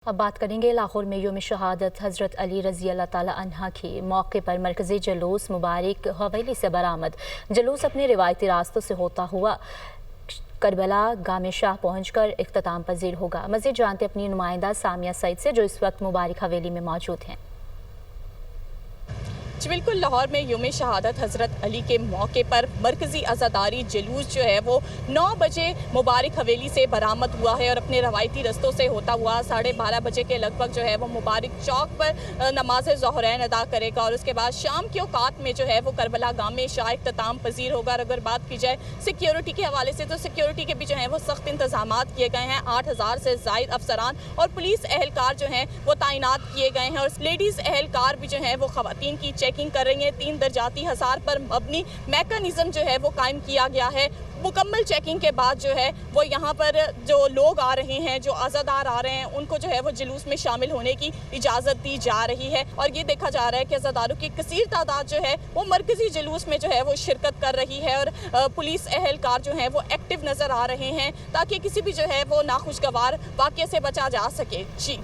अब बात करेंगे लाहौर में यौम शहादत हज़रत अली रज़ी अल्लाह ताला अन्हा के मौके पर मरकज़ी जुलूस मुबारक हवेली से बरामद। जुलूस अपने रिवायती रास्तों से होता हुआ करबला गामे शाह पहुंचकर इख्तिताम पजीर होगा। मज़ीद जानते अपनी नुमाइंदा सामिया सईद से, जो इस वक्त मुबारक हवेली में मौजूद हैं। बिल्कुल, लाहौर में यौम शहादत हज़रत अली के मौके पर मरकज़ी अज़ादारी जुलूस जो है वो 9 बजे मुबारक हवेली से बरामद हुआ है और अपने रवायती रस्तों से होता हुआ 12:30 बजे के लगभग जो है वो मुबारक चौक पर नमाज ज़ोहरैन अदा करेगा और उसके बाद शाम के औकात में जो है वो करबला गामे शाह इख्तिताम पजीर होगा। और अगर बात की जाए सिक्योरिटी के हवाले से, तो सिक्योरिटी के भी जो है वो सख्त इंतजाम किए गए हैं। 8000 से ज़ायद अफसरान और पुलिस एहलकार जो हैं वो तैनात किए गए हैं और लेडीज़ एहलकार भी जो है वो ख़वातीन की चेकिंग कर रही हैं। 3 दर्जाती हसार पर मबनी मैकेनिज्म जो है वो कायम किया गया है। मुकम्मल चेकिंग के बाद जो है वो यहाँ पर जो लोग आ रहे हैं, जो अज़ादार आ रहे हैं, उनको जो है वो जुलूस में शामिल होने की इजाज़त दी जा रही है। और ये देखा जा रहा है कि अज़ादारों की कसीर तादाद जो है वो मरकज़ी जुलूस में जो है वो शिरकत कर रही है और पुलिस एहलकार जो हैं वो एक्टिव नज़र आ रहे हैं ताकि किसी भी जो है वो नाखुशगवार वाक़ये से बचा जा सके। जी।